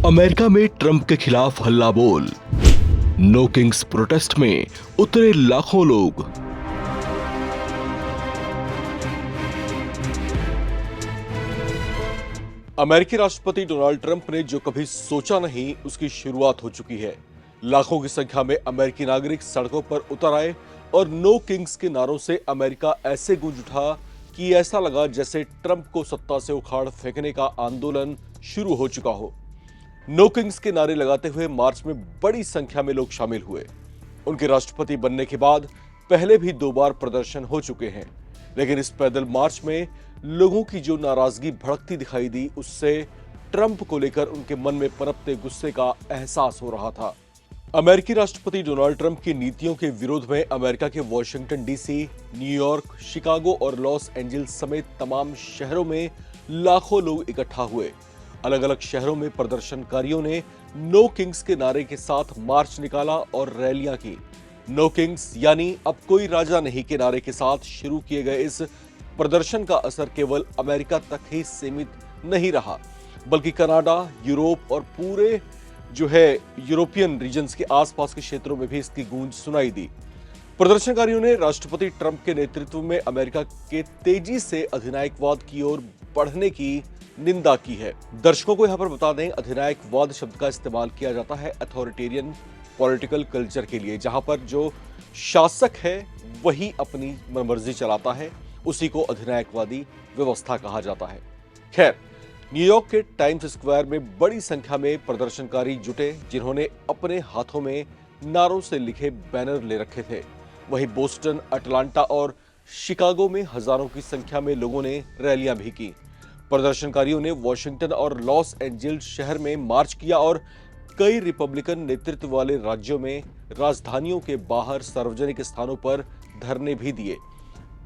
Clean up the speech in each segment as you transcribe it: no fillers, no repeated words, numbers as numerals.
America में Trump के खिलाफ हल्ला बोल। नो किंग्स प्रोटेस्ट में उतरे लाखों लोग। अमेरिकी राष्ट्रपति डोनाल्ड ट्रंप ने जो कभी सोचा नहीं, उसकी शुरुआत हो चुकी है। लाखों की संख्या में अमेरिकी नागरिक सड़कों पर उतर आए और नो किंग्स के नारों से अमेरिका ऐसे गूंज उठा कि ऐसा लगा जैसे ट्रंप को सत्ता से उखाड़ फेंकने का आंदोलन शुरू हो चुका हो। नो किंग्स के नारे लगाते हुए मार्च में बड़ी संख्या में लोग शामिल हुए। उनके राष्ट्रपति बनने के बाद पहले भी 2 बार प्रदर्शन हो चुके हैं, लेकिन इस पैदल मार्च में लोगों की जो नाराजगी भड़कती दिखाई दी, उससे ट्रंप को लेकर उनके मन में पनपते गुस्से का एहसास हो रहा था। अमेरिकी राष्ट्रपति डोनाल्ड ट्रंप की नीतियों के विरोध में अमेरिका के वॉशिंगटन डीसी, न्यूयॉर्क, शिकागो और लॉस एंजल्स समेत तमाम शहरों में लाखों लोग इकट्ठा हुए। अलग अलग शहरों में प्रदर्शनकारियों ने नो किंग्स के नारे के साथ मार्च निकाला और रैलियां की। नो किंग्स यानी अब कोई राजा नहीं के नारे के साथ शुरू किए गए इस प्रदर्शन का असर केवल अमेरिका तक ही सीमित नहीं रहा, बल्कि कनाडा, यूरोप और पूरे यूरोपियन रीजन्स के आसपास के क्षेत्रों में भी इसकी गूंज सुनाई दी। प्रदर्शनकारियों ने राष्ट्रपति ट्रंप के नेतृत्व में अमेरिका के तेजी से अधिनायकवाद की ओर बढ़ने की निंदा की है। दर्शकों को यहाँ पर बता दें, अधिनायकवाद शब्द का इस्तेमाल किया जाता है अथॉरिटेरियन पॉलिटिकल कल्चर के लिए, जहां पर जो शासक है वही अपनी मनमर्जी चलाता है, उसी को अधिनायकवादी व्यवस्था कहा जाता है। खैर, न्यूयॉर्क के टाइम्स स्क्वायर में बड़ी संख्या में प्रदर्शनकारी जुटे, जिन्होंने अपने हाथों में नारों से लिखे बैनर ले रखे थे। वहीं बोस्टन, अटलांटा और शिकागो में हजारों की संख्या में लोगों ने रैलियां भी की। प्रदर्शनकारियों ने वॉशिंगटन और लॉस एंजल्स शहर में मार्च किया और कई रिपब्लिकन नेतृत्व वाले राज्यों में राजधानियों के बाहर सार्वजनिक स्थानों पर धरने भी दिए।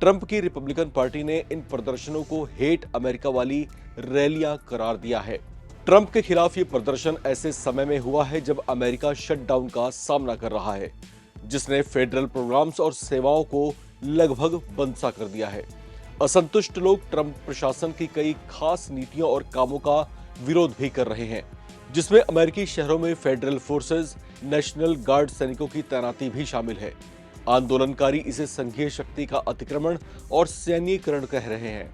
ट्रंप की रिपब्लिकन पार्टी ने इन प्रदर्शनों को हेट अमेरिका वाली रैलियां करार दिया है। ट्रंप के खिलाफ ये प्रदर्शन ऐसे समय में हुआ है जब अमेरिका शटडाउन का सामना कर रहा है, जिसने फेडरल प्रोग्राम्स और सेवाओं को लगभग बंद सा कर दिया है। असंतुष्ट लोग ट्रंप प्रशासन की कई खास नीतियों और कामों का विरोध भी कर रहे हैं, जिसमें अमेरिकी शहरों में फेडरल फोर्सेस, नेशनल गार्ड सैनिकों की तैनाती भी शामिल है। आंदोलनकारी इसे संघीय शक्ति का अतिक्रमण और सैन्यीकरण कह रहे हैं।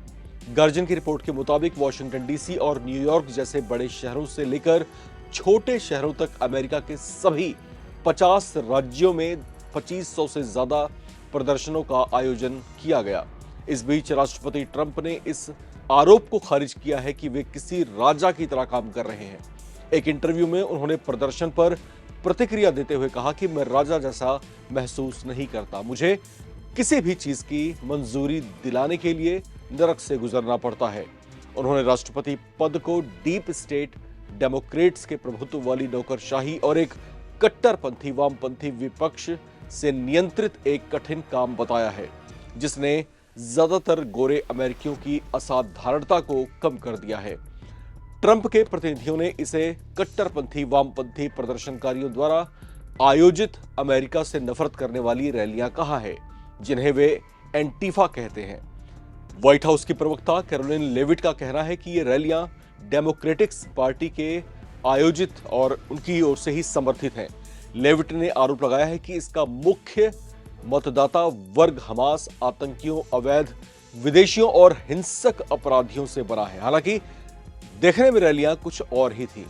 गार्जियन की रिपोर्ट के मुताबिक वॉशिंगटन डीसी और न्यूयॉर्क जैसे बड़े शहरों से लेकर छोटे शहरों तक अमेरिका के सभी 50 राज्यों में 2500 से ज्यादा प्रदर्शनों का आयोजन किया गया। इस बीच राष्ट्रपति ट्रंप ने इस आरोप को खारिज किया है कि वे किसी राजा की तरह काम कर रहे हैं। एक इंटरव्यू में उन्होंने प्रदर्शन पर प्रतिक्रिया देते हुए कहा कि मैं राजा जैसा महसूस नहीं करता, मुझे किसी भी चीज की मंजूरी दिलाने के लिए नरक से गुजरना पड़ता है। उन्होंने राष्ट्रपति पद को डीप स्टेट, डेमोक्रेट्स के प्रभुत्व वाली नौकरशाही और एक कट्टरपंथी वामपंथी विपक्ष से नियंत्रित एक कठिन काम बताया है, जिसने ज्यादातर गोरे अमेरिकियों की असाधारणता को कम कर दिया है। ट्रंप के प्रतिनिधियों ने इसे कट्टरपंथी वामपंथी प्रदर्शनकारियों द्वारा आयोजित अमेरिका से नफरत करने वाली रैलियां कहा है, जिन्हें वे एंटीफा कहते हैं। व्हाइट हाउस की प्रवक्ता कैरोलिन लेविट का कहना है कि ये रैलियां डेमोक्रेटिक्स पार्टी के आयोजित और उनकी ओर से ही समर्थित हैं। लेविट ने आरोप लगाया है कि इसका मुख्य मतदाता वर्ग हमास, आतंकियों, अवैध विदेशियों और हिंसक अपराधियों से बना है। हालांकि देखने में रैलियां कुछ और ही थी,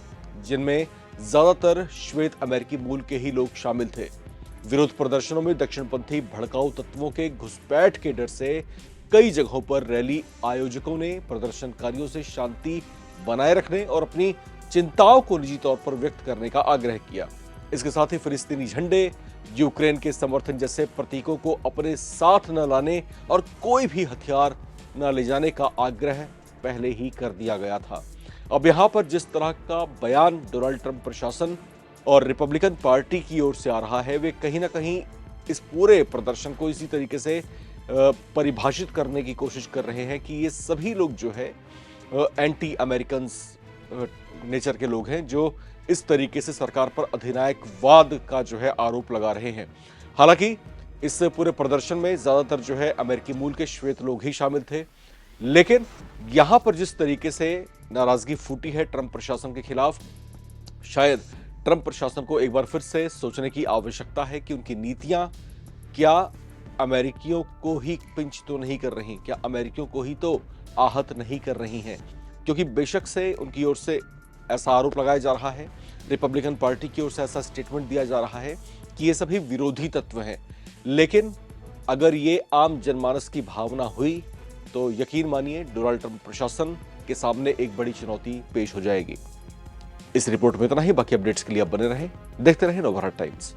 जिनमें ज्यादातर श्वेत अमेरिकी मूल के ही लोग शामिल थे। विरोध प्रदर्शनों में दक्षिणपंथी भड़काऊ तत्वों के घुसपैठ के डर से कई जगहों पर रैली आयोजकों ने प्रदर्शनकारियों से शांति बनाए रखने और अपनी चिंताओं को निजी तौर पर व्यक्त करने का आग्रह किया। इसके साथ ही फिलिस्तीनी झंडे, यूक्रेन के समर्थन जैसे प्रतीकों को अपने साथ न लाने और कोई भी हथियार न ले जाने का आग्रह पहले ही कर दिया गया था। अब यहाँ पर जिस तरह का बयान डोनाल्ड ट्रंप प्रशासन और रिपब्लिकन पार्टी की ओर से आ रहा है, वे कहीं ना कहीं इस पूरे प्रदर्शन को इसी तरीके से परिभाषित करने की कोशिश कर रहे हैं कि ये सभी लोग जो है एंटी अमेरिकन नेचर के लोग हैं, जो इस तरीके से सरकार पर अधिनायकवाद का जो है आरोप लगा रहे हैं। हालांकि इस पूरे प्रदर्शन में ज्यादातर जो है अमेरिकी मूल के श्वेत लोग ही शामिल थे, लेकिन यहां पर जिस तरीके से नाराजगी फूटी है ट्रंप प्रशासन के खिलाफ, शायद ट्रंप प्रशासन को एक बार फिर से सोचने की आवश्यकता है कि उनकी नीतियां क्या अमेरिकियों को ही पिंच तो नहीं कर रही, क्या अमेरिकियों को ही तो आहत नहीं कर रही हैं। क्योंकि बेशक से उनकी ओर से ऐसा आरोप लगाया जा रहा है, रिपब्लिकन पार्टी की ओर से ऐसा स्टेटमेंट दिया जा रहा है कि ये सभी विरोधी तत्व हैं, लेकिन अगर ये आम जनमानस की भावना हुई तो यकीन मानिए डोनाल्ड ट्रंप प्रशासन के सामने एक बड़ी चुनौती पेश हो जाएगी। इस रिपोर्ट में इतना ही। बाकी अपडेट्स के लिए आप बने रहें, देखते रहें नवभारत टाइम्स।